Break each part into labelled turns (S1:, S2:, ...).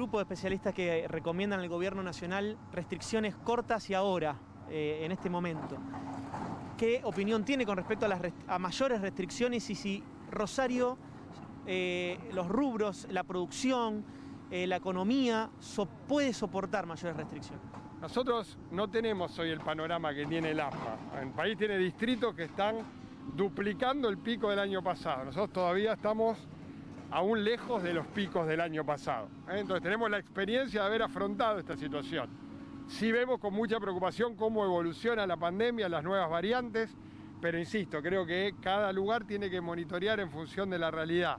S1: grupo de especialistas que recomiendan al gobierno nacional restricciones cortas y ahora, en este momento. ¿Qué opinión tiene con respecto a mayores restricciones y si Rosario, los rubros, la producción, la economía, puede soportar mayores restricciones?
S2: Nosotros no tenemos hoy el panorama que tiene el AMBA. El país tiene distritos que están duplicando el pico del año pasado. Nosotros todavía estamos aún lejos de los picos del año pasado. Entonces tenemos la experiencia de haber afrontado esta situación. Sí vemos con mucha preocupación cómo evoluciona la pandemia, las nuevas variantes, pero insisto, creo que cada lugar tiene que monitorear en función de la realidad.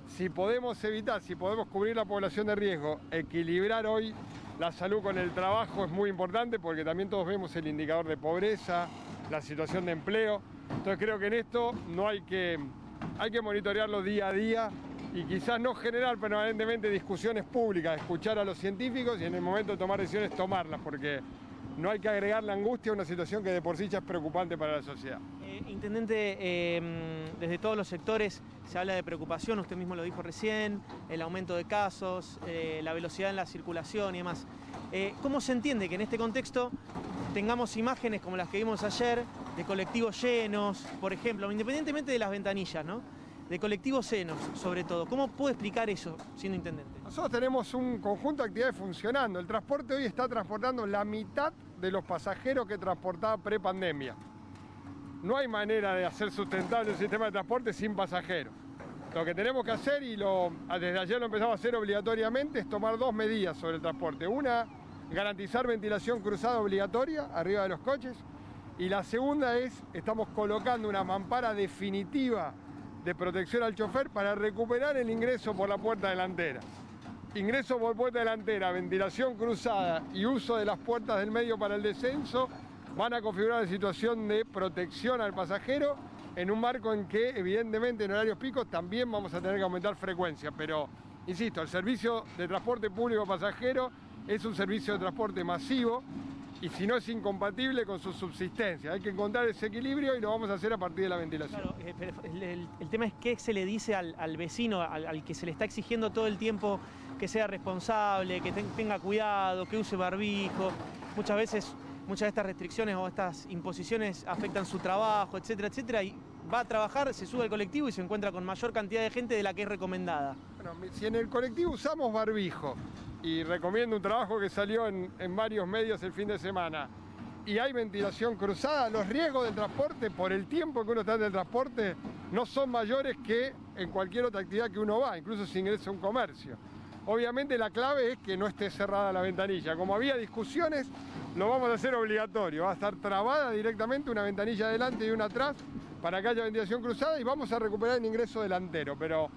S2: Si podemos evitar, si podemos cubrir la población de riesgo, equilibrar hoy la salud con el trabajo es muy importante porque también todos vemos el indicador de pobreza, la situación de empleo. Entonces creo que en esto no hay que monitorearlo día a día y quizás no generar permanentemente discusiones públicas, escuchar a los científicos y en el momento de tomar decisiones tomarlas, porque no hay que agregar la angustia a una situación que de por sí ya es preocupante para la sociedad.
S1: Intendente, desde todos los sectores se habla de preocupación, usted mismo lo dijo recién, el aumento de casos, la velocidad en la circulación y demás. ¿Cómo se entiende que en este contexto tengamos imágenes como las que vimos ayer, de colectivos llenos, por ejemplo, independientemente de las ventanillas, ¿no? De colectivos llenos, sobre todo? ¿Cómo puede explicar eso siendo intendente?
S2: Nosotros tenemos un conjunto de actividades funcionando. El transporte hoy está transportando la mitad de los pasajeros que transportaba pre-pandemia. No hay manera de hacer sustentable un sistema de transporte sin pasajeros. Lo que tenemos que hacer, y desde ayer lo empezamos a hacer obligatoriamente, es tomar dos medidas sobre el transporte. Una, garantizar ventilación cruzada obligatoria arriba de los coches. Y la segunda es, estamos colocando una mampara definitiva de protección al chofer para recuperar el ingreso por la puerta delantera. Ingreso por puerta delantera, ventilación cruzada y uso de las puertas del medio para el descenso van a configurar la situación de protección al pasajero en un marco en que, evidentemente, en horarios picos también vamos a tener que aumentar frecuencia. Pero, insisto, el servicio de transporte público pasajero es un servicio de transporte masivo y si no es incompatible con su subsistencia. Hay que encontrar ese equilibrio y lo vamos a hacer a partir de la ventilación.
S1: Claro, pero el tema es qué se le dice al vecino, al que se le está exigiendo todo el tiempo que sea responsable, que tenga cuidado, que use barbijo. Muchas veces, muchas de estas restricciones o estas imposiciones afectan su trabajo, etcétera, etcétera, y va a trabajar, se sube al colectivo y se encuentra con mayor cantidad de gente de la que es recomendada.
S2: Bueno, si en el colectivo usamos barbijo, y recomiendo un trabajo que salió en varios medios el fin de semana, y hay ventilación cruzada, los riesgos del transporte, por el tiempo que uno está en el transporte, no son mayores que en cualquier otra actividad que uno va, incluso si ingresa a un comercio. Obviamente la clave es que no esté cerrada la ventanilla. Como había discusiones, lo vamos a hacer obligatorio. Va a estar trabada directamente una ventanilla adelante y una atrás para que haya ventilación cruzada y vamos a recuperar el ingreso delantero. Pero,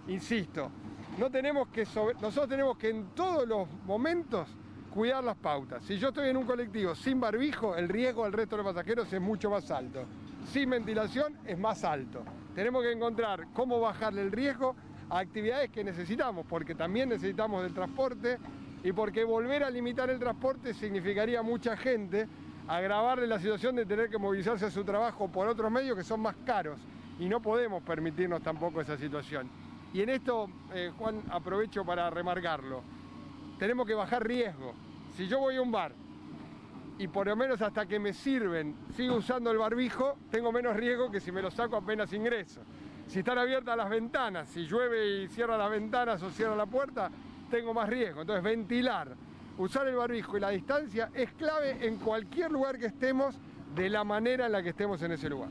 S2: insisto, nosotros tenemos que en todos los momentos cuidar las pautas. Si yo estoy en un colectivo sin barbijo, el riesgo al resto de los pasajeros es mucho más alto. Sin ventilación es más alto. Tenemos que encontrar cómo bajarle el riesgo a actividades que necesitamos, porque también necesitamos del transporte y porque volver a limitar el transporte significaría a mucha gente agravarle la situación de tener que movilizarse a su trabajo por otros medios que son más caros y no podemos permitirnos tampoco esa situación. Y en esto, Juan, aprovecho para remarcarlo. Tenemos que bajar riesgo. Si yo voy a un bar y por lo menos hasta que me sirven sigo usando el barbijo, tengo menos riesgo que si me lo saco apenas ingreso. Si están abiertas las ventanas, si llueve y cierra las ventanas o cierra la puerta, tengo más riesgo. Entonces, ventilar, usar el barbijo y la distancia es clave en cualquier lugar que estemos, de la manera en la que estemos en ese lugar.